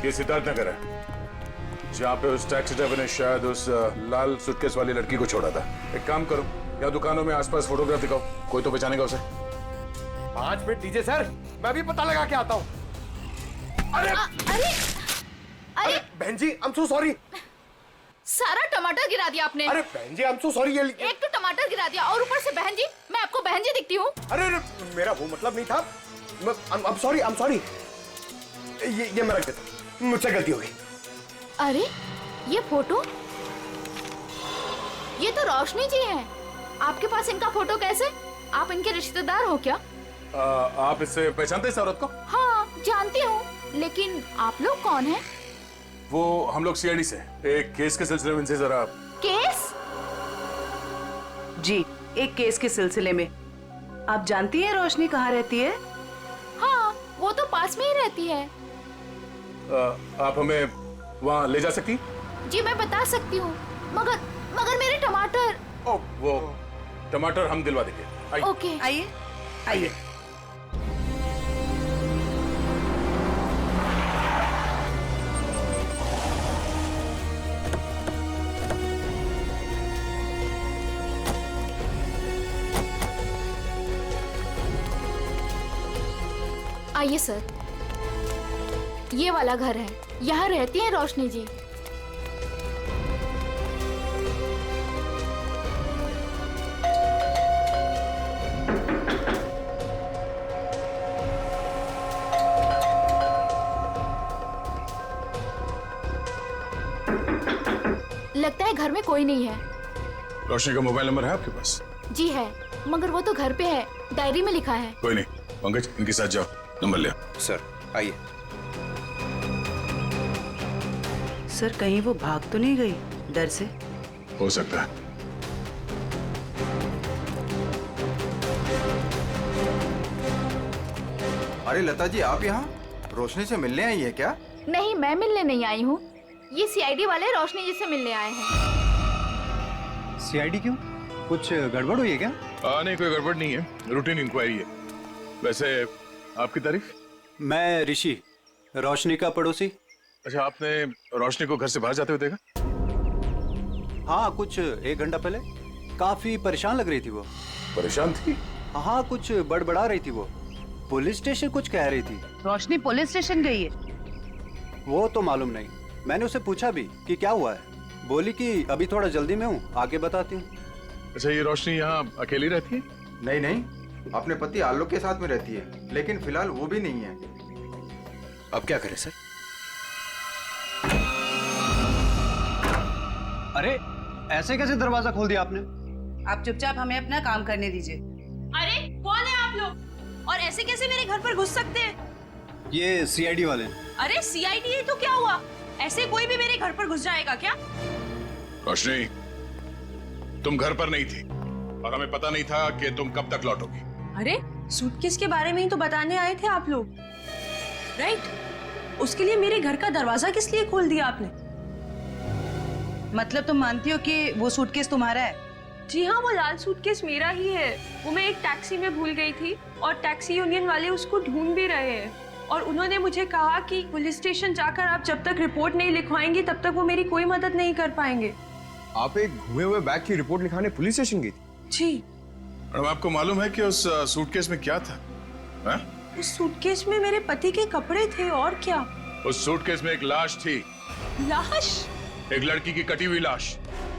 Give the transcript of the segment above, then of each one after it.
ये सिद्धार्थ नगर है, जहाँ पे उस टैक्सी ड्राइवर ने शायद उस लाल सूटकेस वाली लड़की को छोड़ा था। एक काम करो, या दुकानों में आसपास फोटोग्राफ दिखाओ, कोई तो पहचानेगा उसे। 5 मिनट दीजिए सर, मैं भी पता लगा के आता हूँ। अरे अरे बहन जी, आई एम सो सॉरी। सारा टमाटर गिरा दिया आपने। अरे बहन जी, आई एम सो सॉरी। एक तो टमाटर गिरा दिया और ऊपर से बहन जी, मैं आपको बहन जी दिखती हूँ? अरे मेरा वो मतलब नहीं था। I am sorry. ये मैं रख देता हूँ, मुझसे गलती हो गई। अरे ये फोटो, ये तो रोशनी जी हैं। आपके पास इनका फोटो कैसे? आप इनके रिश्तेदार हो क्या? आप इससे पहचानते हैं इस औरत को? हाँ जानती हूँ, लेकिन आप लोग कौन हैं? वो हम लोग सीआईडी से एक केस के सिलसिले में इनसे जरा। केस? जी, एक केस के सिलसिले में। आप जानती हैं रोशनी कहाँ रहती है? हाँ, वो तो पास में ही रहती है। आप हमें वहाँ ले जा सकती? जी मैं बता सकती हूँ, मगर मेरे टमाटर। वो टमाटर हम दिलवा देंगे। ओके आइए आइए। आइए सर, ये वाला घर है, यहाँ रहती है रोशनी जी। लगता है घर में कोई नहीं है। रोशनी का मोबाइल नंबर है आपके पास? जी है, मगर वो तो घर पे है, डायरी में लिखा है। कोई नहीं, पंकज इनके साथ जाओ, नंबर ले। सर आइए। सर कहीं वो भाग तो नहीं गई डर से? हो सकता है। अरे लता जी, आप यहाँ रोशनी से मिलने आई है क्या? नहीं, मैं मिलने नहीं आई हूँ, ये सीआईडी वाले रोशनी जी से मिलने आए हैं। सीआईडी क्यों? कुछ गड़बड़ हुई है क्या? नहीं, कोई गड़बड़ नहीं है, रूटीन इंक्वायरी है। वैसे आपकी तारीफ? मैं ऋषि, रोशनी का पड़ोसी। अच्छा, आपने रोशनी को घर से बाहर जाते हुए देखा? हाँ, कुछ 1 घंटा पहले। काफी परेशान लग रही थी वो। परेशान थी? हाँ, कुछ बड़बड़ा रही थी वो। पुलिस स्टेशन कुछ कह रही थी। रोशनी पुलिस स्टेशन गई है? वो तो मालूम नहीं, मैंने उसे पूछा भी कि क्या हुआ है। बोली कि अभी थोड़ा जल्दी में हूँ, आगे बताती हूँ। अच्छा, ये रोशनी यहाँ अकेली रहती है? नहीं नहीं, अपने पति आलोक के साथ में रहती है, लेकिन फिलहाल वो भी नहीं है। अब क्या करें सर? अरे ऐसे कैसे दरवाजा खोल दिया आपने? आप चुपचाप हमें अपना काम करने दीजिए। अरे कौन है आप लोग, और ऐसे कैसे मेरे घर पर घुस सकते हैं? ये सीआईडी वाले। अरे सीआईडी है तो क्या हुआ, ऐसे कोई भी मेरे घर पर घुस जाएगा क्या? रोशनी, तुम घर पर नहीं थी और हमें पता नहीं था कि तुम कब तक लौटोगी। अरे सूटकेस के बारे में ही तो बताने आए थे आप लोग, राइट? उसके लिए मेरे घर का दरवाजा किस लिए खोल दिया आपने? मतलब तुम मानती हो कि वो सूटकेस तुम्हारा है? जी हाँ, वो लाल सूटकेस मेरा ही है। वो मैं एक टैक्सी में भूल गई थी और टैक्सी यूनियन वाले उसको ढूंढ भी रहे हैं, और उन्होंने मुझे कहा कि पुलिस स्टेशन जाकर आप जब तक रिपोर्ट नहीं लिखवाएंगी तब तक वो मेरी कोई मदद नहीं कर पाएंगे। आप एक घुमे हुए बैग की रिपोर्ट लिखाने पुलिस स्टेशन गई थी? जी। मैडम, आपको मालूम है कि उस सूटकेस में क्या था? है? उस सूटकेस में मेरे पति के कपड़े थे, और क्या? उस सूटकेस में एक लाश थी। लाश? एक लड़की की कटी हुई लाश।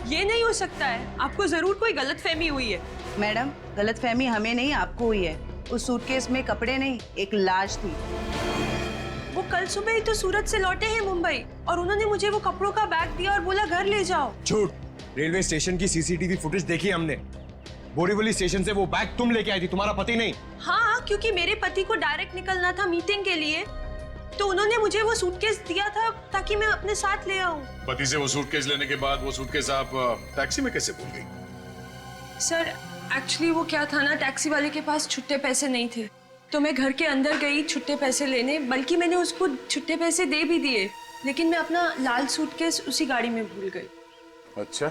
ये नहीं हो सकता है, आपको जरूर कोई गलतफहमी हुई है। मैडम, गलतफहमी हमें नहीं आपको हुई है। उस सूटकेस में कपड़े नहीं, एक लाश थी। वो कल सुबह ही तो सूरत से लौटे हैं मुंबई, और उन्होंने मुझे वो कपड़ों का बैग दिया और बोला घर ले जाओ। झूठ। रेलवे स्टेशन की सीसीटीवी फुटेज देखी हमने। बोरीवली स्टेशन से वो बैग तुम लेके आई थी, तुम्हारा पति नहीं। हाँ, क्योंकि मेरे पति को डायरेक्ट निकलना था मीटिंग के लिए, तो उन्होंने मुझे वो सूटकेस दिया था ताकि मैं अपने साथ ले आऊं। पति से वो सूटकेस लेने के बाद वो सूटकेस आप टैक्सी में कैसे भूल गई? सर एक्चुअली वो क्या था ना, टैक्सी वाले के पास छुट्टे पैसे नहीं थे, तो मैं घर के अंदर गई छुट्टे पैसे लेने, बल्कि मैंने उसको छुट्टे पैसे दे भी दिए, लेकिन मैं अपना लाल सूटकेस उसी गाड़ी में भूल गई। अच्छा,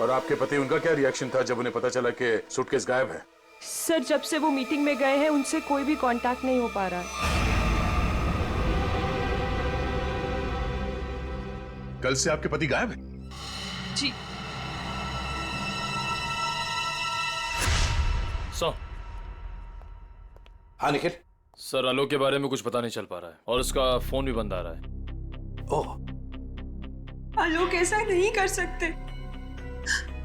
और आपके पति, उनका क्या रिएक्शन था जब उन्हें पता चला कि सूटकेस गायब है? सर जब से वो मीटिंग में गए हैं उनसे कोई भी कांटेक्ट नहीं हो पा रहा। कल से आपके पति गायब है? जी सर। हाँ निखिल। सर आलोक के बारे में कुछ पता नहीं चल पा रहा है और उसका फोन भी बंद आ रहा है। ओह, आलोक ऐसा नहीं कर सकते।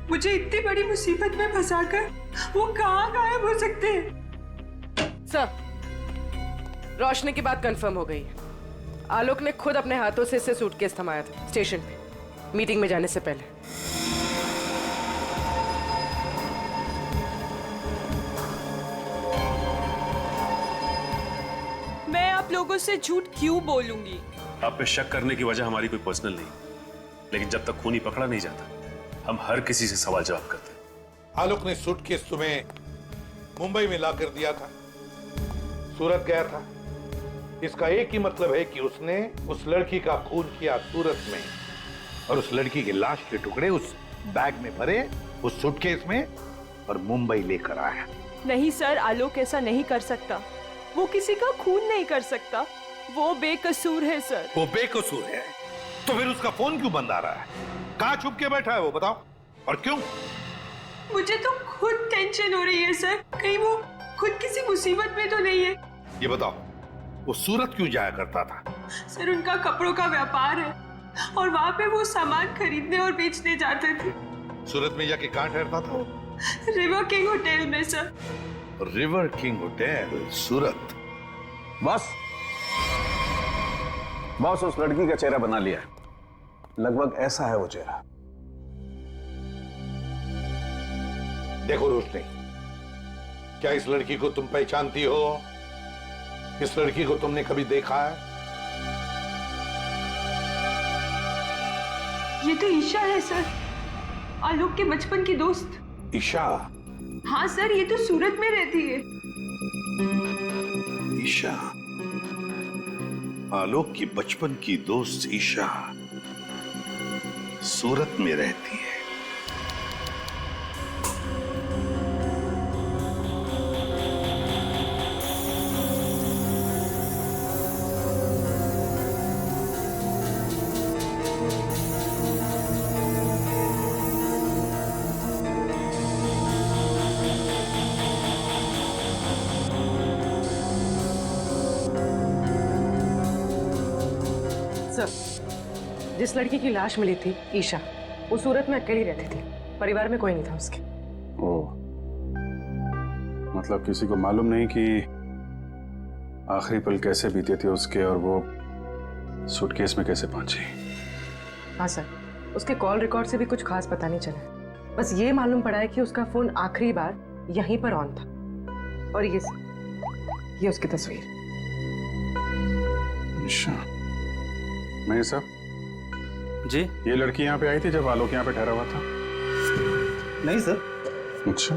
मुझे इतनी बड़ी मुसीबत में फंसाकर वो कहाँ गायब हो सकते हैं? सर, रोशनी की बात कंफर्म हो गई। आलोक ने खुद अपने हाथों से इसे सूटकेस थमाया था स्टेशन पे, मीटिंग में जाने से पहले। मैं आप लोगों से झूठ क्यों बोलूंगी? आप पे शक करने की वजह हमारी कोई पर्सनल नहीं, लेकिन जब तक खूनी पकड़ा नहीं जाता हम हर किसी से सवाल जवाब करते हैं। आलोक ने सूटकेस तुम्हें मुंबई में ला कर दिया था, सूरत गया था। इसका एक ही मतलब है कि उसने उस लड़की का खून किया सूरत में, और उस लड़की की लाश के टुकड़े उस बैग में भरे, उस सूटकेस में, और मुंबई लेकर आया। नहीं सर, आलोक ऐसा नहीं कर सकता। वो किसी का खून नहीं कर सकता। वो बेकसूर है सर। वो बेकसूर है तो फिर उसका फोन क्यों बंद आ रहा है? कहाँ छुप के बैठा है वो, बताओ, और क्यों? मुझे तो खुद टेंशन हो रही है सर, कहीं वो खुद किसी मुसीबत में तो नहीं है। ये बताओ, वो सूरत क्यों जाया करता था? सर उनका कपड़ों का व्यापार है और वहाँ पे वो सामान खरीदने और बेचने जाते थे। सूरत में जाके कहाँ ठहरता था वो? रिवर किंग होटल में सर। रिवर किंग होटल, सूरत। बॉस उस लड़की का चेहरा बना लिया है। लगभग ऐसा है वो चेहरा। देखो रोशनी, क्या इस लड़की को तुम पहचानती हो? इस लड़की को तुमने कभी देखा है? ये तो ईशा है सर, आलोक के बचपन की दोस्त। ईशा? हाँ सर, ये तो सूरत में रहती है। ईशा, आलोक की बचपन की दोस्त ईशा सूरत में रहती है। जिस लड़की की लाश मिली थी ईशा, वो सूरत में अकेली रहती थी, परिवार में कोई नहीं था उसके। ओह, मतलब किसी को मालूम नहीं कि आखिरी पल कैसे बीते थे उसके और वो सूटकेस में कैसे पहुंची। हाँ सर, उसके कॉल रिकॉर्ड से भी कुछ खास पता नहीं चला। बस ये मालूम पड़ा है कि उसका फोन आखिरी बार यहीं पर ऑन था। और ये उसकी तस्वीर। अच्छा, मैं सब जी, ये लड़की यहाँ पे आई थी जब आलोक यहाँ पे ठहरा हुआ था? नहीं सर। अच्छा,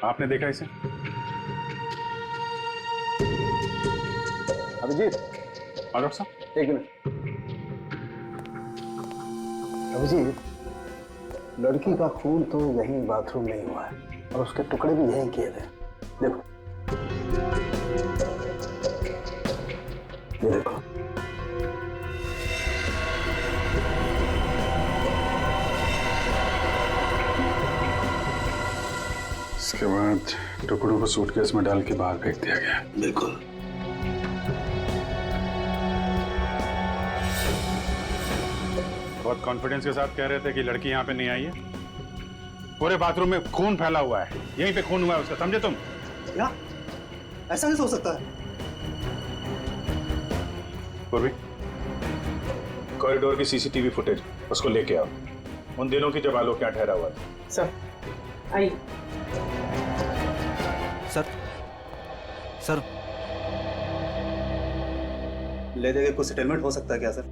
आपने देखा इसे? अभिजीत, डॉक्टर साहब एक मिनट। अभिजीत, लड़की का खून तो यहीं बाथरूम में ही हुआ है और उसके टुकड़े भी यहीं किए थे। देखो, ये देखो। इसके बाद टुकड़ों को सूटकेस में डाल के बाहर फेंक दिया गया। बिल्कुल। बहुत कॉन्फिडेंस के साथ कह रहे थे कि लड़की यहाँ पे नहीं आई है। पूरे बाथरूम में खून फैला हुआ है, यहीं पे खून हुआ है उसका, समझे तुम? क्या? ऐसा नहीं हो सकता है। पूर्वी, कॉरिडोर की सीसीटीवी फुटेज उसको लेके आओ, उन दिनों की जब आलोक यहाँ ठहरा हुआ था। Sir I. सर ले देके कुछ सेटलमेंट हो सकता है क्या सर?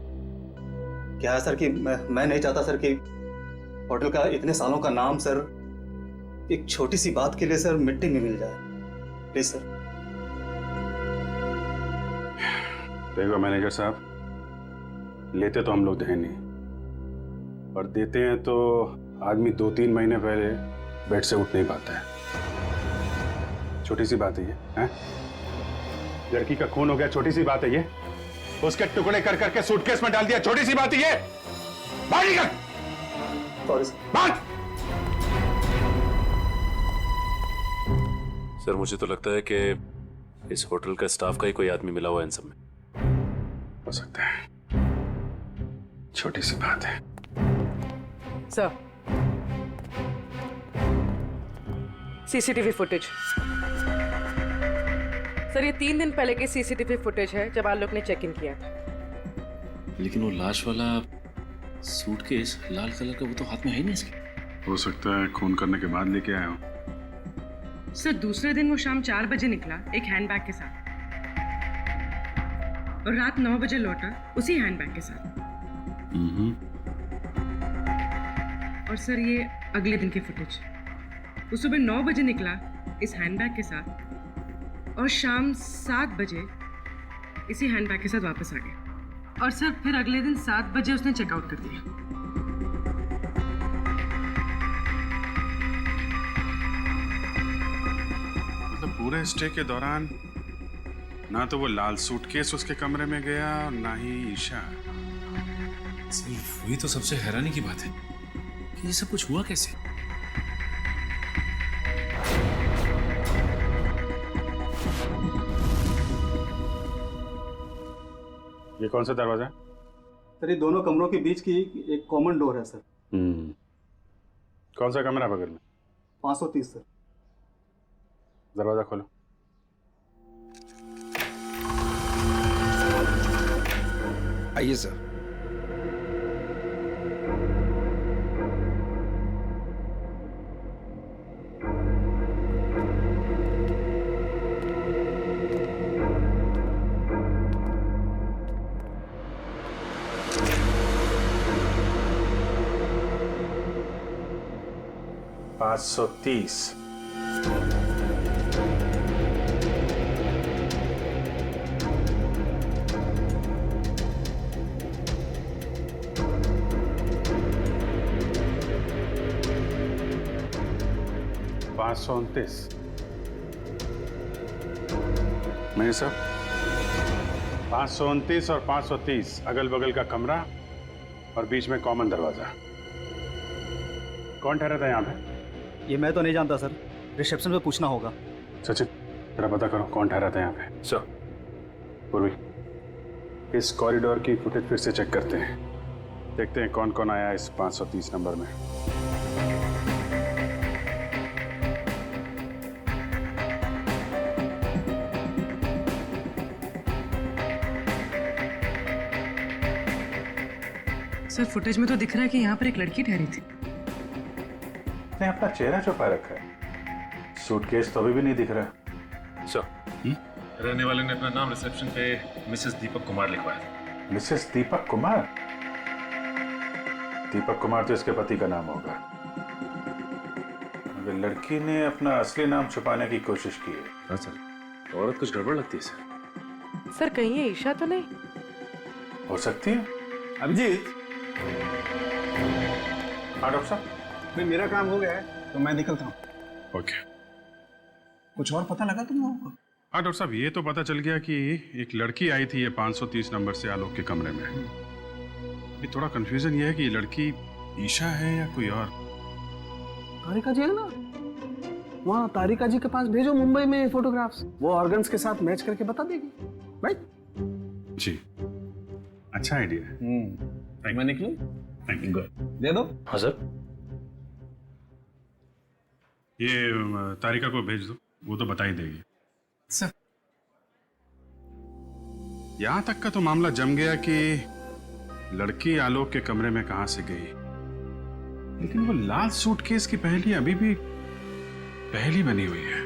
क्या है सर कि मैं नहीं चाहता सर कि होटल का इतने सालों का नाम सर एक छोटी सी बात के लिए सर मिट्टी में मिल जाए। Please sir. देखो मैनेजर साहब, लेते तो हम लोग हैं नहीं, और देते हैं तो आदमी 2-3 महीने पहले बेड से उठ नहीं पाता है। छोटी सी बात है ये, हैं? लड़की का खून हो गया, छोटी सी बात है ये। उसके टुकड़े कर करके सूटकेस में डाल दिया, छोटी सी बात ही है। बाहर निकल। Sorry sir. बात। सर मुझे तो लगता है कि इस होटल का स्टाफ का ही कोई आदमी मिला हुआ है इन सब में। हो सकता है, छोटी सी बात है। Sir, CCTV footage. सर ये 3 दिन पहले की सीसीटीवी फुटेज है जब आलोक ने चेक इन किया था। लेकिन वो लाश वाला सूटकेस लाल कलर का, वो तो हाथ में है ही नहीं इसके। हो सकता है खून करने के बाद लेके आया हूं। सर दूसरे दिन वो शाम 4 बजे निकला एक हैंडबैग के साथ और रात 9 बजे लौटा उसी हैंडबैग के साथ। और सर ये अगले दिन की फुटेज, वो सुबह 9 बजे निकला इस हैंडबैग के साथ और शाम 7 बजे इसी हैंडबैग के साथ वापस आ गया। और सर फिर अगले दिन 7 बजे उसने चेकआउट कर दिया। मतलब पूरे स्टे के दौरान ना तो वो लाल सूटकेस उसके कमरे में गया और ना ही ईशा। सिर्फ वही तो सबसे हैरानी की बात है कि ये सब कुछ हुआ कैसे। ये कौन सा दरवाजा है? सर ये दोनों कमरों के बीच की एक कॉमन डोर है सर। कौन सा कमरा बगल में? 530 सर। दरवाजा खोलो। आइए सर। पाँच 530। मेरे साहब 529 और 530 अगल बगल का कमरा और बीच में कॉमन दरवाजा। कौन ठहरा था यहाँ पे? ये मैं तो नहीं जानता सर, रिसेप्शन पे पूछना होगा। सचिन जरा पता करो कौन ठहरा था यहाँ पे। सर। पूर्वी, इस कॉरिडोर की फुटेज फिर से चेक करते हैं, देखते हैं कौन कौन आया इस 530 नंबर में। सर फुटेज में तो दिख रहा है कि यहाँ पर एक लड़की ठहरी थी। ने अपना चेहरा छुपा रखा है, सूटकेस तो अभी भी नहीं दिख रहा। सर रहने वाले ने अपना नाम रिसेप्शन पे मिसेस दीपक कुमार लिखवाया था। मिसेस दीपक कुमार? दीपक कुमार तो इसके पति का नाम होगा, मगर लड़की ने अपना असली नाम छुपाने की कोशिश की है। हाँ सर, औरत कुछ गड़बड़ लगती है सर। सर कहीं ये ईशा तो नहीं हो सकती है। अभिजीत, हाँ डॉक्टर साहब। भाई मेरा काम हो गया है तो मैं निकलता हूँ। ओके। कुछ और पता लगा तुम लोगों को? हाँ डॉक्टर साहब, ये तो पता चल गया कि एक लड़की आई थी ये 530 नंबर से आलोक के कमरे में। अभी थोड़ा कंफ्यूजन ये है कि ये लड़की ईशा है या कोई और। तारिका जी है ना, वहाँ तारिका जी के पास भेजो मुंबई में फोटोग्राफ्स, वो ऑर्गन्स के साथ मैच करके बता देगी। राइट जी, अच्छा आइडिया है। मैं निकलूं? Thank you. दे दो। हाँ सर। ये तारिका को भेज दो, वो तो बता ही देगी। सर यहां तक का तो मामला जम गया कि लड़की आलोक के कमरे में कहां से गई, लेकिन वो लाल सूटकेस की पहेली अभी भी पहेली बनी हुई है।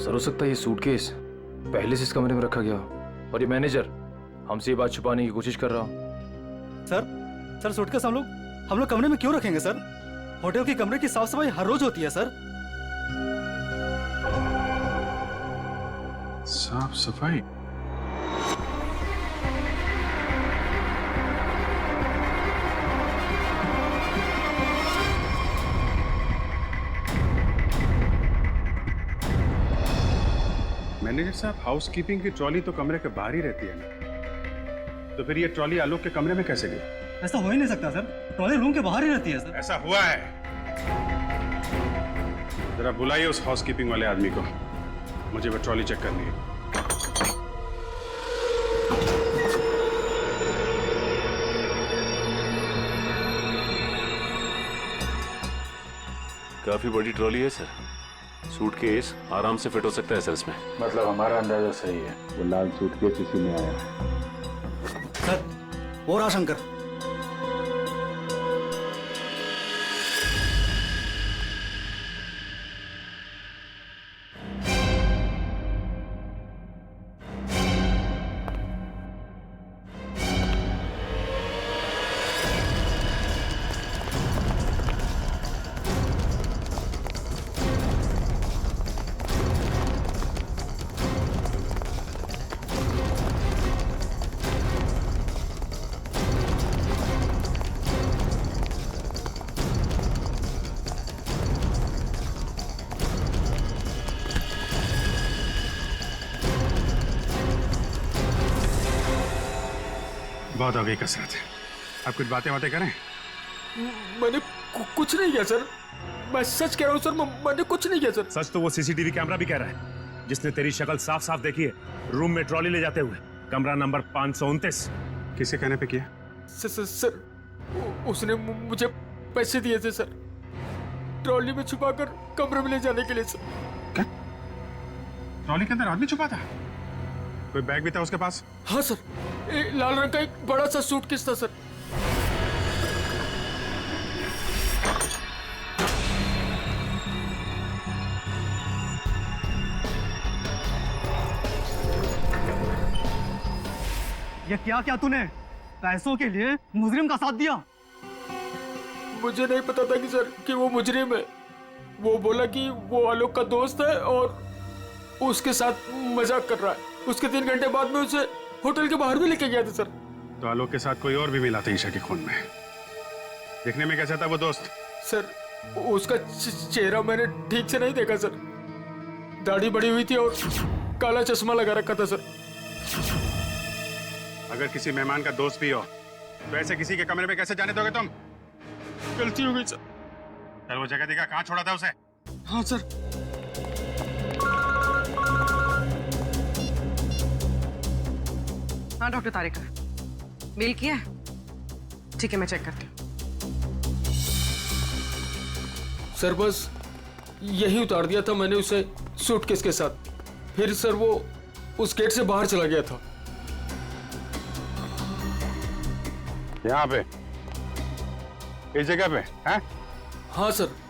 सर हो सकता है ये सूटकेस पहले से इस कमरे में रखा गया हो और ये मैनेजर हमसे ये बात छुपाने की कोशिश कर रहा हो। सर सूटकेस हम लोग कमरे में क्यों रखेंगे सर? होटल के कमरे की साफ सफाई हर रोज होती है सर। साफ सफाई? मैनेजर साहब हाउसकीपिंग की ट्रॉली तो कमरे के बाहर ही रहती है ना, तो फिर ये ट्रॉली आलोक के कमरे में कैसे गई? ऐसा हो ही नहीं सकता सर, ट्रॉली रूम के बाहर ही रहती है सर। ऐसा हुआ है। जरा बुलाइए उस हाउसकीपिंग वाले आदमी को, मुझे वो ट्रॉली चेक करनी है। काफी बड़ी ट्रॉली है सर, सूटकेस आराम से फिट हो सकता है सर इसमें। मतलब हमारा अंदाजा सही है, वो लाल सूटकेस इसी में आया है। सर वो रहा शंकर। बहुत हो गई कसरत, आप कुछ बातें करें। मैंने कुछ नहीं किया सर, मैं सच कह रहा हूँ सर, मैंने कुछ नहीं किया सर। सच तो वो सीसीटीवी कैमरा भी कह रहा है, जिसने तेरी शक्ल साफ साफ देखी है रूम में ट्रॉली ले जाते हुए, कमरा नंबर 529। किसके कहने पे किया? सर उसने मुझे पैसे दिए थे सर, ट्रॉली में छुपाकर कमरे में ले जाने के लिए सर। क्या ट्रॉली के अंदर आदमी छुपा था? कोई बैग भी था उसके पास? हाँ सर, लाल रंग का एक बड़ा सा सूटकेस था सर। ये क्या क्या तूने पैसों के लिए मुजरिम का साथ दिया? मुझे नहीं पता था कि सर कि वो मुजरिम है। वो बोला कि वो आलोक का दोस्त है और उसके साथ मजाक कर रहा है। उसके 3 घंटे बाद में उसे होटल के बाहर भी लेके गया था सर। तो आलोक के साथ कोई और भी मिला था ईशा के खून में? देखने में कैसा था वो दोस्त? सर उसका चेहरा मैंने ठीक से नहीं देखा सर, दाढ़ी बड़ी हुई थी और काला चश्मा लगा रखा था सर। अगर किसी मेहमान का दोस्त भी हो तो ऐसे किसी के कमरे में कैसे जाने दोगे तुम? गलती हो गई सर। चल वो जगह दिखा, कहाँ छोड़ा था उसे? हाँ सर। हाँ डॉक्टर तारिका, मेल किया है? ठीक है, मैं चेक करती हूँ। सर बस यही उतार दिया था मैंने उसे सूटकेस के साथ, फिर सर वो उस गेट से बाहर चला गया था। यहाँ पे, इस जगह पे? हैं? हाँ सर।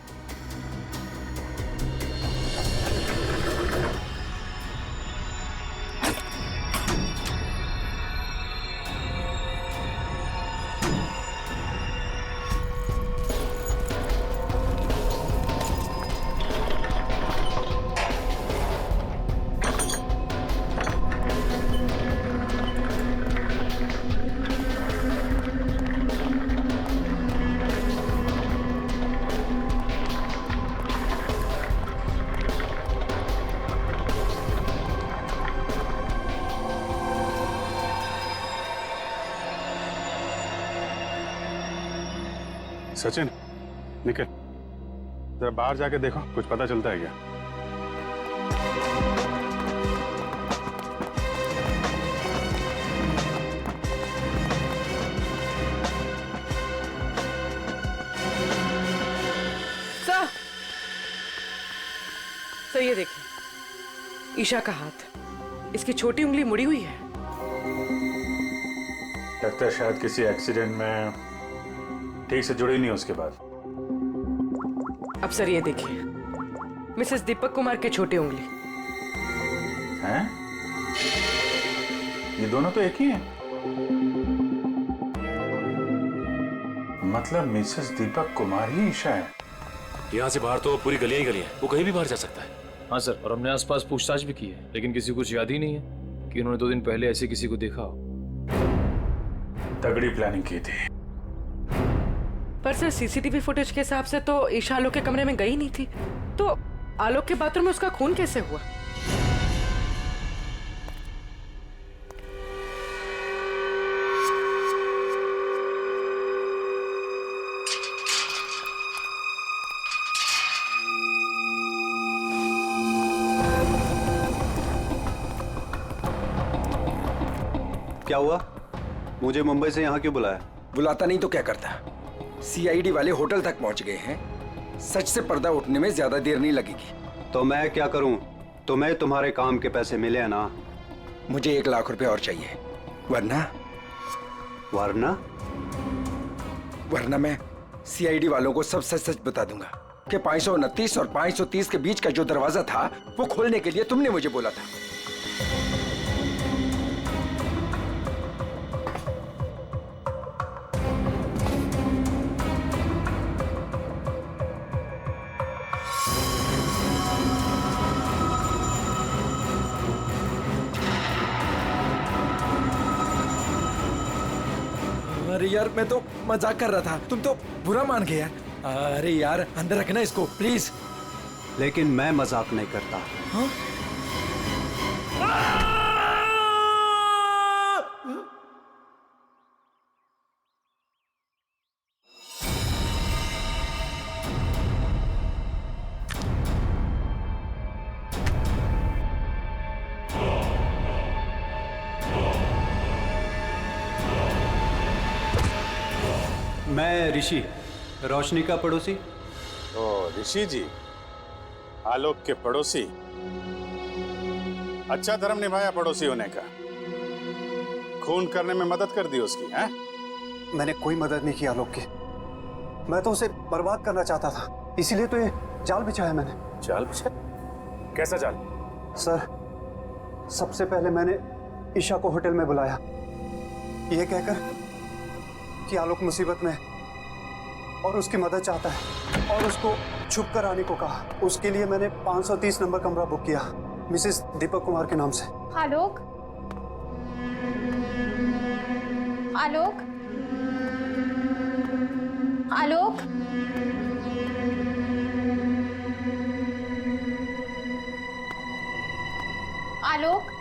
सचिन, निकल, जरा बाहर जाके देखो, कुछ पता चलता है क्या? सर ये देखिए, ईशा का हाथ, इसकी छोटी उंगली मुड़ी हुई है। लगता है शायद किसी एक्सीडेंट में ठीक से जुड़ी नहीं उसके बाद। अब सर ये देखिए, मिसेस दीपक कुमार के छोटी उंगली। हैं? ये दोनों तो एक ही हैं। मतलब मिसेस दीपक कुमार ही ईशा है। यहाँ से बाहर तो पूरी गलियां ही गलियां हैं, वो कहीं भी बाहर जा सकता है। हाँ सर, और हमने आसपास पूछताछ भी की है, लेकिन किसी को कुछ याद ही नहीं है कि उन्होंने 2 दिन पहले ऐसे किसी को देखा हो। तगड़ी प्लानिंग की थी। पर सर सीसीटीवी फुटेज के हिसाब से तो ईशा आलोक के कमरे में गई नहीं थी, तो आलोक के बाथरूम में उसका खून कैसे हुआ? क्या हुआ? मुझे मुंबई से यहाँ क्यों बुलाया? बुलाता नहीं तो क्या करता? सीआईडी वाले होटल तक पहुंच गए हैं। सच से पर्दा उठने में ज्यादा देर नहीं लगेगी। तो मैं क्या करूं? तुम्हें तुम्हारे काम के पैसे मिले हैं ना? मुझे 1 लाख रुपए और चाहिए, वरना वरना मैं सीआईडी वालों को सब सच सच बता दूंगा कि 529 और 530 के बीच का जो दरवाजा था वो खोलने के लिए तुमने मुझे बोला था। अरे यार, मैं तो मजाक कर रहा था, तुम तो बुरा मान गए यार। अरे यार, अंदर रखना इसको प्लीज। लेकिन मैं मजाक नहीं करता। हाँ? मैं ऋषि, रोशनी का पड़ोसी। ओ ऋषि जी, आलोक के पड़ोसी। अच्छा धर्म निभाया पड़ोसी होने का। खून करने में मदद कर दी उसकी, हैं? मैंने कोई मदद नहीं की आलोक की। मैं तो उसे बर्बाद करना चाहता था, इसीलिए तो ये जाल बिछाया मैंने। जाल बिछाया? कैसा जाल? सर, सबसे पहले मैंने ईशा को होटल में बुलाया, ये कहकर कि आलोक मुसीबत में और उसकी मदद चाहता है, और उसको छुप कर आने को कहा। उसके लिए मैंने 530 नंबर कमरा बुक किया, मिसेस दीपक कुमार के नाम से। आलोक, आलोक, आलोक, आलोक,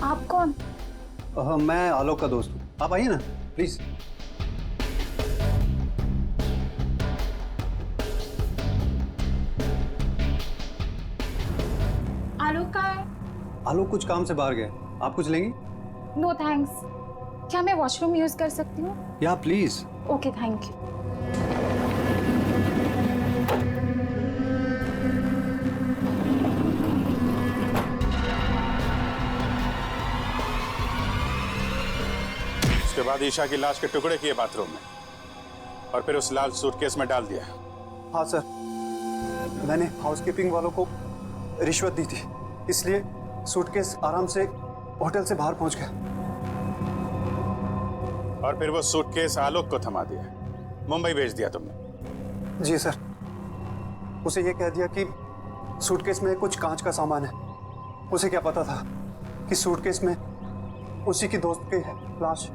आप कौन? मैं आलोक का दोस्त हूँ, आप आइए ना प्लीज। आलोक का है? आलोक कुछ काम से बाहर गए, आप कुछ लेंगी? No thanks. क्या मैं वॉशरूम यूज कर सकती हूँ? या प्लीज। Okay, thank you. उसके बाद ईशा की लाश के टुकड़े किए बाथरूम में, और फिर उस लाल सूटकेस में डाल दिया। हाँ सर, मैंने हाउसकीपिंग वालों को रिश्वत दी थी, इसलिए सूटकेस आराम से होटल से बाहर पहुंच गया। और फिर वो सूटकेस आलोक को थमा दिया, मुंबई भेज दिया तुमने? जी सर, उसे ये कह दिया कि सूटकेस में कुछ कांच का सामान है। उसे क्या पता था कि सूटकेस में उसी की दोस्त की लाश।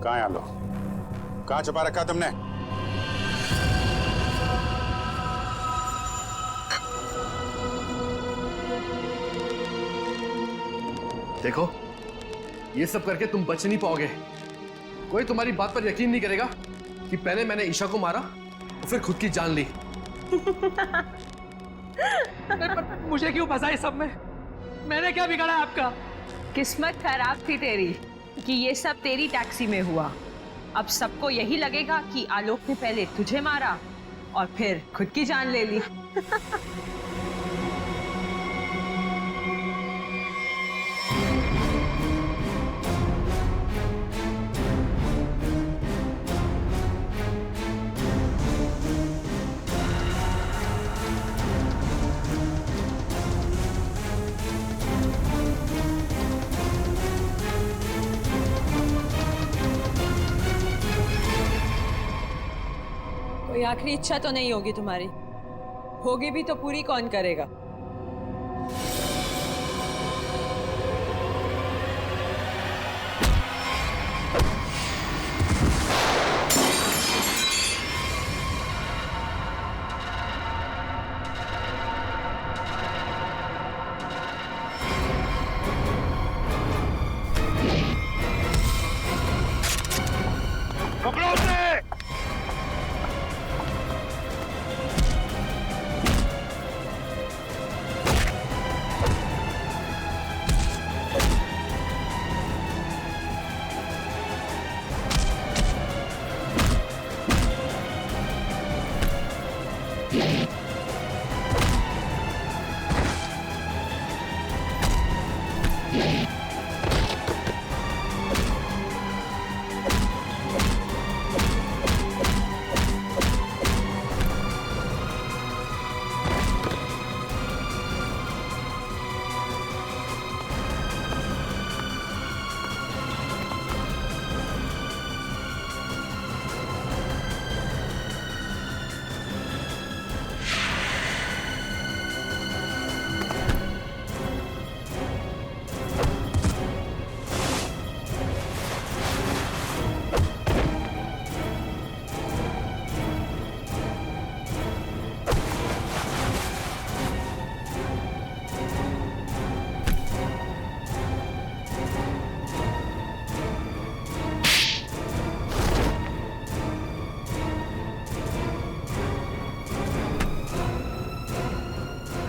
कहाँ है आलोक? कहाँ छुपा रखा तुमने? देखो, ये सब करके तुम बच नहीं पाओगे। कोई तुम्हारी बात पर यकीन नहीं करेगा कि पहले मैंने ईशा को मारा और फिर खुद की जान ली। मुझे क्यों फंसा इस सब में? मैंने क्या बिगाड़ा आपका? किस्मत खराब थी तेरी कि ये सब तेरी टैक्सी में हुआ। अब सबको यही लगेगा कि आलोक ने पहले तुझे मारा और फिर खुद की जान ले ली। कोई आखिरी इच्छा तो नहीं होगी तुम्हारी? होगी भी तो पूरी कौन करेगा?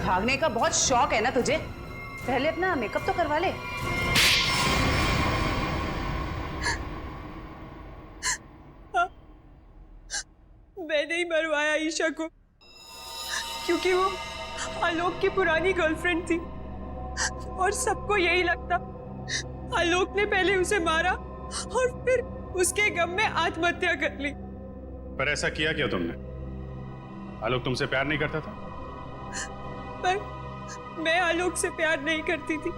भागने का बहुत शौक है ना तुझे? पहले अपना मेकअप तो करवा ले। मैंने ही मरवाया ईशा को, क्योंकि वो आलोक की पुरानी गर्लफ्रेंड थी और सबको यही लगता आलोक ने पहले उसे मारा और फिर उसके गम में आत्महत्या कर ली। पर ऐसा किया क्यों तुमने? आलोक तुमसे प्यार नहीं करता था? पर मैं आलोक से प्यार नहीं करती थी।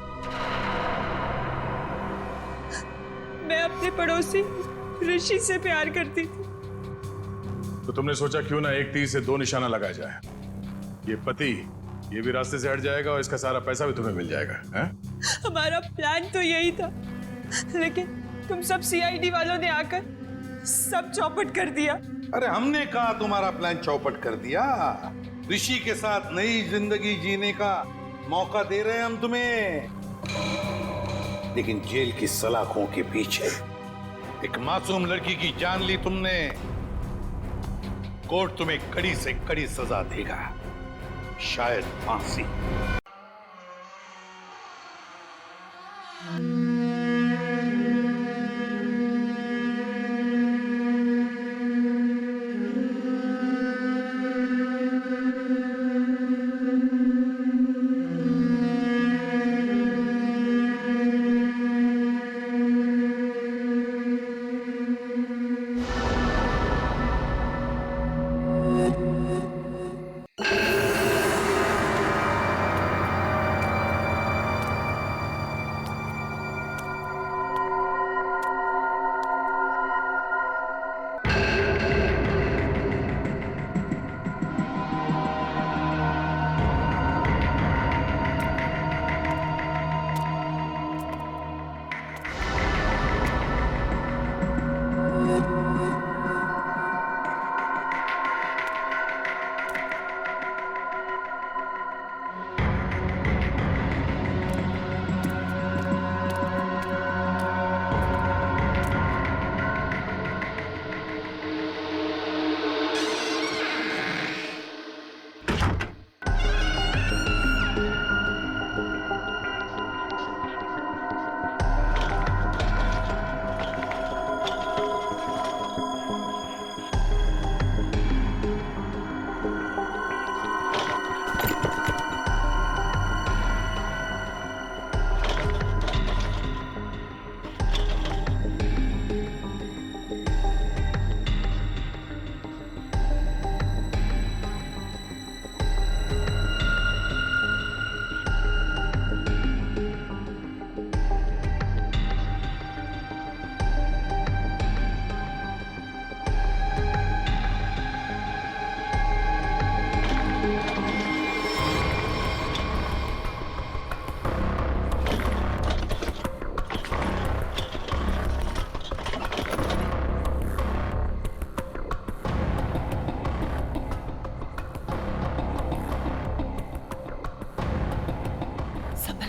मैं अपने पड़ोसी ऋषि से प्यार करती थी। तो तुमने सोचा क्यों ना एक तीर से दो निशाना लगाया जाए। ये पति ये भी रास्ते से हट जाएगा और इसका सारा पैसा भी तुम्हें मिल जाएगा। है? हमारा प्लान तो यही था, लेकिन तुम सब सीआईडी वालों ने आकर सब चौपट कर दिया। अरे हमने कहा तुम्हारा प्लान चौपट कर दिया। ऋषि के साथ नई जिंदगी जीने का मौका दे रहे हैं हम तुम्हें, लेकिन जेल की सलाखों के पीछे एक मासूम लड़की की जान ली तुमने। कोर्ट तुम्हें कड़ी से कड़ी सजा देगा, शायद फांसी।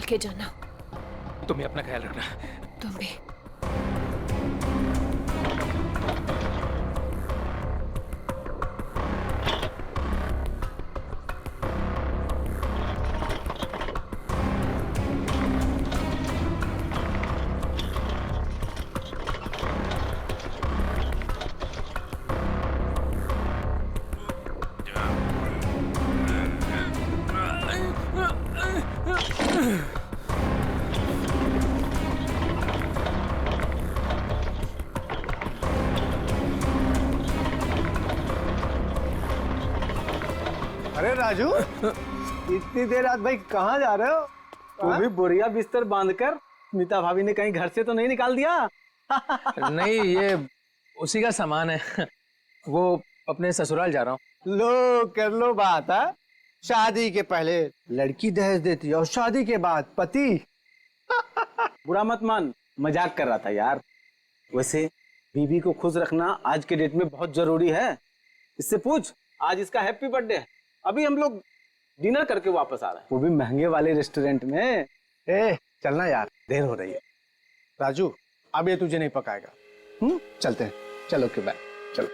के जाना। तुम्हें अपना ख्याल रखना। तुम भी। अरे राजू, इतनी देर रात भाई कहाँ जा रहे हो? वो भी बोरिया बिस्तर बांधकर। स्मिता भाभी ने कहीं घर से तो नहीं निकाल दिया? नहीं, ये उसी का सामान है। वो अपने ससुराल जा रहा हूँ। लो कर लो बात है। शादी के पहले लड़की दहेज देती है और शादी के बाद पति। बुरा मत मान, मजाक कर रहा था यार। वैसे बीवी को खुश रखना आज के डेट में बहुत जरूरी है। इससे पूछ, आज इसका हैप्पी बर्थडे है। अभी हम लोग डिनर करके वापस आ रहे हैं, वो भी महंगे वाले रेस्टोरेंट में। चलना यार, देर हो रही है। राजू, अब ये तुझे नहीं पकाएगा। चलते हैं। चलो के बाय। चलो।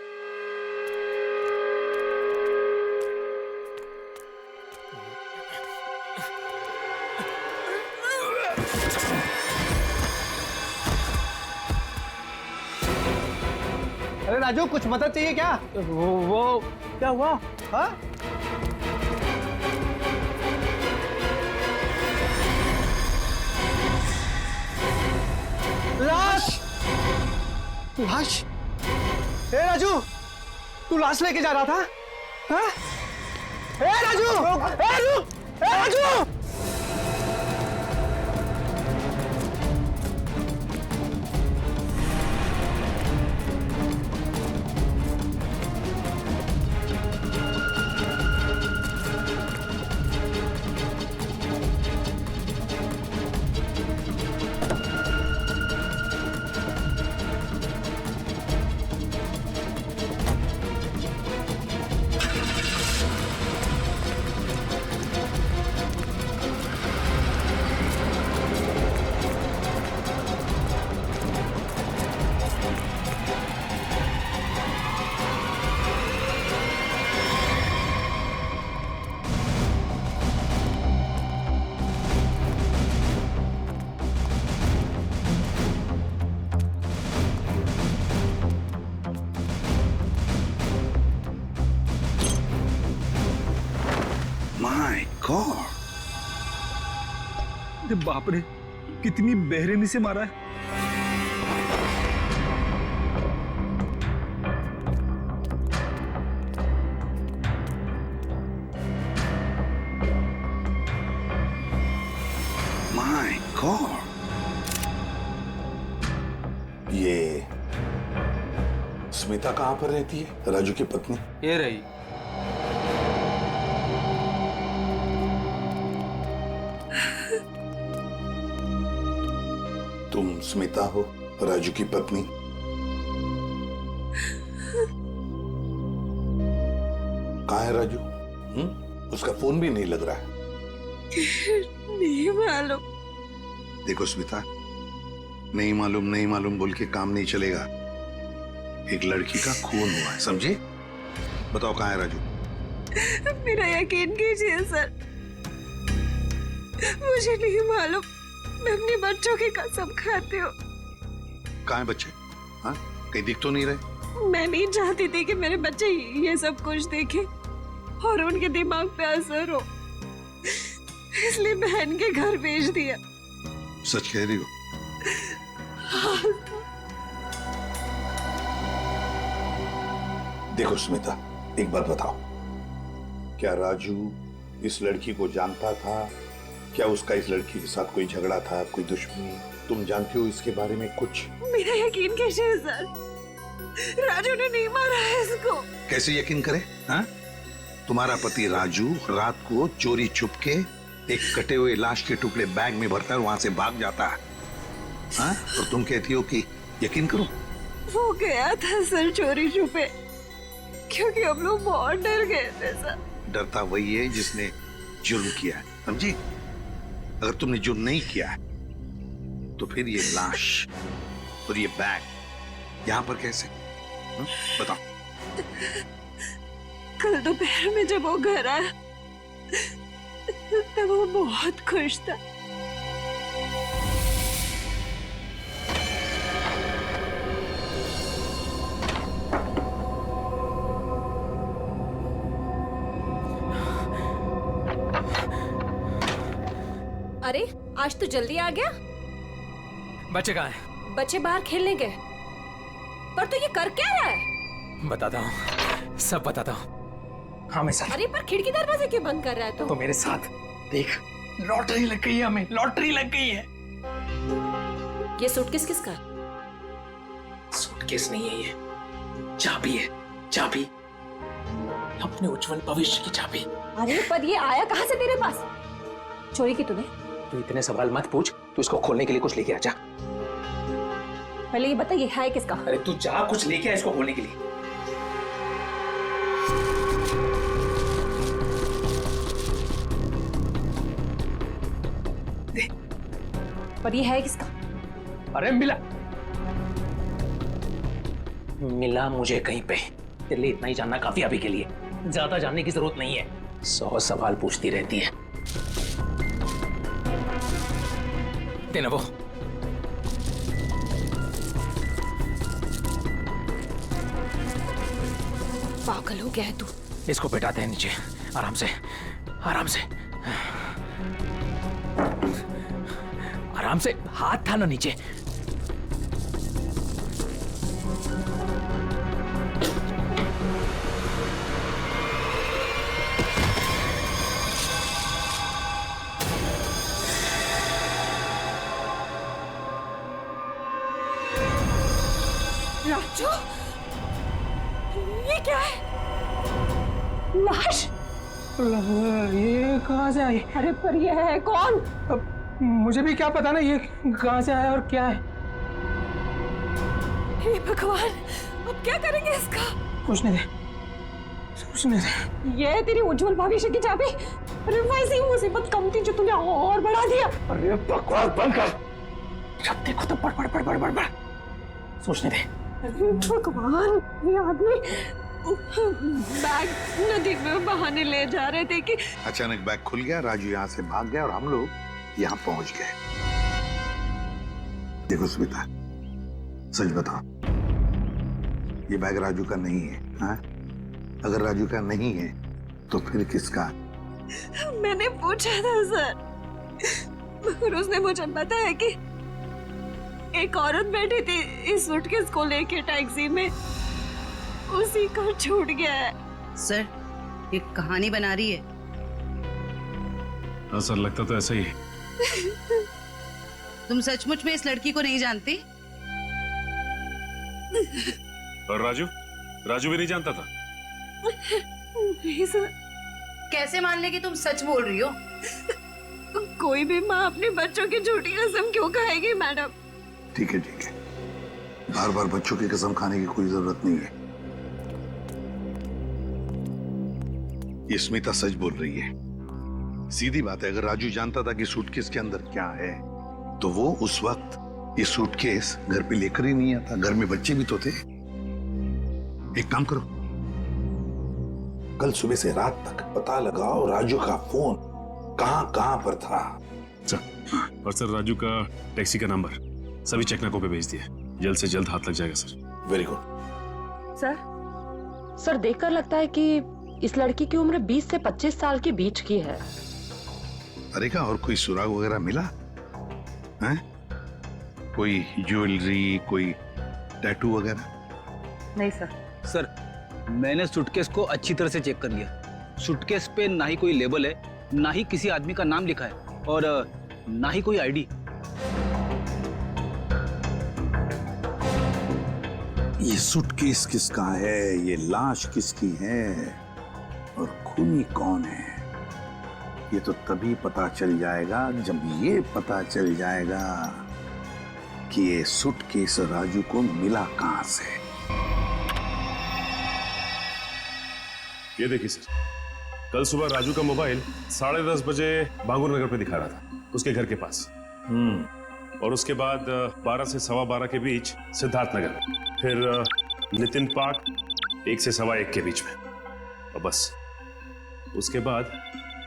अरे राजू, कुछ मदद चाहिए क्या? वो क्या हुआ? हाँ? लाश! लाश? ए राजू, तू लाश लेके जा रहा था? हाँ? ए राजू! ए राजू! ए राजू! बाप रे, कितनी बेरहमी से मारा है। माय गॉड, ये स्मिता कहाँ पर रहती है? राजू की पत्नी ये रही। तुम स्मिता हो, राजू की पत्नी? कहाँ है राजू? उसका फोन भी नहीं लग रहा है। नहीं मालूम। देखो स्मिता, नहीं मालूम बोल के काम नहीं चलेगा। एक लड़की का खून हुआ है, समझे? बताओ कहाँ है राजू? मेरा यकीन कीजिए सर, मुझे नहीं मालूम। मैं अपने बच्चों की कसम खाती हूँ। कहाँ है बच्चे? हाँ, कहीं दिख तो नहीं रहे। मैं नहीं चाहती थी कि मेरे बच्चे ये सब कुछ देखें और उनके दिमाग पे असर हो, इसलिए बहन के घर भेज दिया। सच कह रही हो? देखो स्मिता, एक बात बताओ, क्या राजू इस लड़की को जानता था? क्या उसका इस लड़की के साथ कोई झगड़ा था, कोई दुश्मनी? तुम जानती हो इसके बारे में कुछ? मेरा यकीन कीजिए सर, राजू ने नहीं मारा है इसको। कैसे यकीन करे? हाँ? तुम्हारा पति राजू रात को चोरी चुपके एक कटे हुए लाश के टुकड़े बैग में भरकर वहां से भाग जाता है। हाँ? और तुम कहती हो कि यकीन करो? वो गया था सर चोरी छुपे, क्योंकि हम लोग बहुत डर गए थे सर। डरता वही है जिसने जुर्म किया है, समझी? अगर तुमने जुर्म नहीं किया है तो फिर ये लाश और ये बैग यहाँ पर कैसे? बताओ। कल दोपहर में जब वो घर आया तब वो बहुत खुश था। अरे आज तो जल्दी आ गया। बच्चे कहाँ हैं? बच्चे बाहर खेलने गए। पर तू ये कर क्या रहा है? बताता हूँ, सब बताता हूँ। हाँ मैं साथ। अरे पर खिड़की दरवाजे क्यों बंद कर रहा है तू? तो मेरे साथ देख, लॉटरी लग गई है हमें, लॉटरी लग गई है। ये सूटकेस किसका है? सूटकेस नहीं है ये, चाबी है, चाबी, अपने उज्जवल भविष्य की चाबी। अरे पर ये आया कहाँ से तेरे पास? चोरी की तूने? तू इतने सवाल मत पूछ, तू इसको खोलने के लिए कुछ लेके आ जा। पहले ये बता ये है किसका? अरे तू जा, कुछ लेके आ इसको खोलने के लिए। पर ये है किसका? अरे मिला मुझे कहीं पे। तेरे लिए इतना ही जानना काफी अभी के लिए, ज्यादा जानने की जरूरत नहीं है। 100 सवाल पूछती रहती है। देना वो। पागल हो गया है तू। इसको बैठाते हैं नीचे, आराम से, आराम से, आराम से। हाथ था ना नीचे। राजू, ये क्या है? लाश? ये कहाँ से आई? अरे पर ये है कौन? अब मुझे भी क्या पता ना ये कहाँ से आया और क्या है। हे भगवान, अब क्या करेंगे इसका? कुछ नहीं दे, कुछ नहीं दे। ये है तेरी उज्जवल भविष्य की चाबी। अरे वैसी मुसीबत कम थी जो तूने और बढ़ा दिया। अरे बकवास बंद कर। जब देखो तो बड़ बड़ बड़ बड़ बड़ बड़ सोचने दे। भगवान, ये आदमी बैग नदी में बहाने ले जा रहे थे कि अचानक बैग खुल गया, राजू यहाँ से भाग गया और हम लोग यहाँ पहुंच गए। देखो स्मिता, सच बताओ, ये बैग राजू का नहीं है। हाँ? अगर राजू का नहीं है तो फिर किसका? मैंने पूछा था सर, मगर उसने मुझे बताया कि एक औरत बैठी थी इस सूटकेस को लेके टैक्सी में, उसी को छूट गया है। सर, ये कहानी बना रही है। हाँ सर, लगता तो ऐसा ही है। तुम सचमुच में इस लड़की को नहीं जानती? और राजू भी नहीं जानता था? नहीं सर। कैसे मान ले कि तुम सच बोल रही हो? कोई भी माँ अपने बच्चों की झूठी कसम क्यों खाएगी मैडम? ठीक है, ठीक है, बार बार बच्चों की कसम खाने की कोई जरूरत नहीं है। ये स्मिता सच बोल रही है। सीधी बात है, अगर राजू जानता था कि सूटकेस के अंदर क्या है तो वो उस वक्त ये सूटकेस घर पे लेकर ही नहीं आता। घर में बच्चे भी तो थे। एक काम करो, कल सुबह से रात तक पता लगाओ राजू का फोन कहां कहां पर था। और सर, राजू का टैक्सी का नंबर सभी चेकनाकों पे भेज दिया। जल्द से जल्द हाथ लग जाएगा सर। Very good. सर देखकर लगता है कि इस लड़की की उम्र 20 से 25 साल के बीच की है। अरे क्या और कोई सुराग वगैरह मिला है? कोई ज्वेलरी, कोई टैटू वगैरह? नहीं सर। सर, मैंने सूटकेस को अच्छी तरह से चेक कर लिया। सूटकेस पे ना ही कोई लेबल है, ना ही किसी आदमी का नाम लिखा है और ना ही कोई आईडी। ये सूटकेस किसका है, ये लाश किसकी है और खूनी कौन है, ये तो तभी पता चल जाएगा जब ये पता चल जाएगा कि ये सूटकेस राजू को मिला कहां से। ये देखिए सर, कल सुबह राजू का मोबाइल 10:30 बजे बांगुर नगर पे दिखा रहा था, उसके घर के पास। और उसके बाद 12 से 12:15 के बीच सिद्धार्थ नगर, फिर नितिन पार्क 1 से 1:15 के बीच में, और बस उसके बाद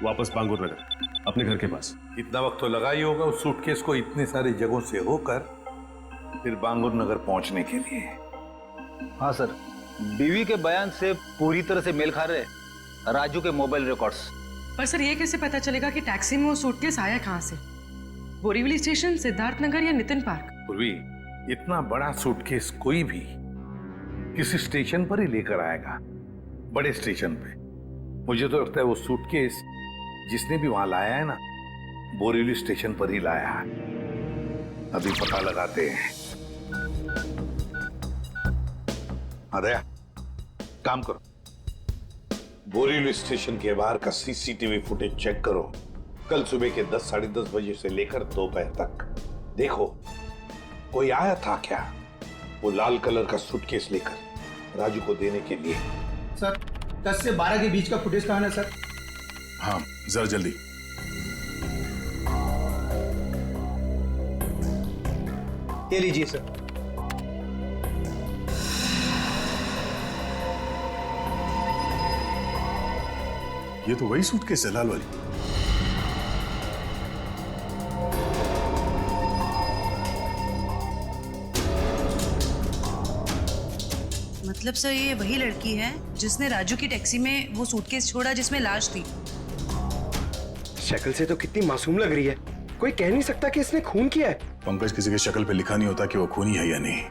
वापस बांगुर नगर अपने घर के पास। इतना वक्त तो लगा ही होगा उस सूटकेस को इतने सारी जगहों से होकर फिर बांगुर नगर पहुंचने के लिए। हाँ सर, बीवी के बयान से पूरी तरह से मेल खा रहे राजू के मोबाइल रिकॉर्ड्स। पर सर ये कैसे पता चलेगा कि टैक्सी में वो सूटकेस आया कहाँ से? बोरीवली स्टेशन, सिद्धार्थ नगर या नितिन पार्क? पूर्वी, इतना बड़ा सूटकेस कोई भी किसी स्टेशन पर ही लेकर आएगा, बड़े स्टेशन पे। मुझे तो लगता है वो सूटकेस जिसने भी वहां लाया है ना, बोरीवली स्टेशन पर ही लाया है। अभी पता लगाते हैं। हाँ दया, काम करो, बोरीवली स्टेशन के बाहर का सीसीटीवी फुटेज चेक करो। कल सुबह के 10 साढ़े 10 बजे से लेकर दोपहर तक देखो कोई आया था क्या वो लाल कलर का सूटकेस लेकर राजू को देने के लिए। सर 10 से 12 के बीच का फुटेज कहाँ है सर? हाँ जरा जल्दी। ये लीजिए सर। ये तो वही सूटकेस है, लाल वाली। मतलब सर ये वही लड़की है जिसने राजू की टैक्सी में वो सूटकेस छोड़ा जिसमें लाश थी। शक्ल से तो कितनी मासूम लग रही है, कोई कह नहीं सकता कि इसने खून किया है। पंकज, किसी की शक्ल पे लिखा नहीं होता कि वो खूनी है या नहीं।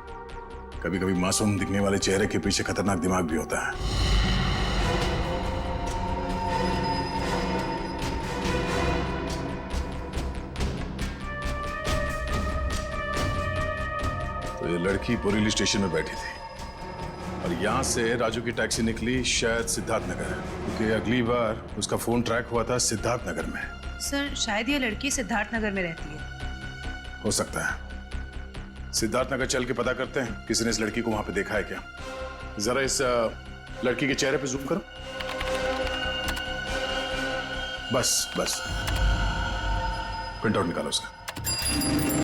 कभी कभी मासूम दिखने वाले चेहरे के पीछे खतरनाक दिमाग भी होता है। तो ये लड़की बोरीवली स्टेशन में बैठी थी और यहाँ से राजू की टैक्सी निकली शायद सिद्धार्थ नगर, क्योंकि अगली बार उसका फोन ट्रैक हुआ था सिद्धार्थ नगर में। सर शायद ये लड़की सिद्धार्थ नगर में रहती है। हो सकता है। सिद्धार्थ नगर चल के पता करते हैं किसी ने इस लड़की को वहां पे देखा है क्या। जरा इस लड़की के चेहरे पे जूम करो। बस बस, प्रिंट आउट निकालो उसका।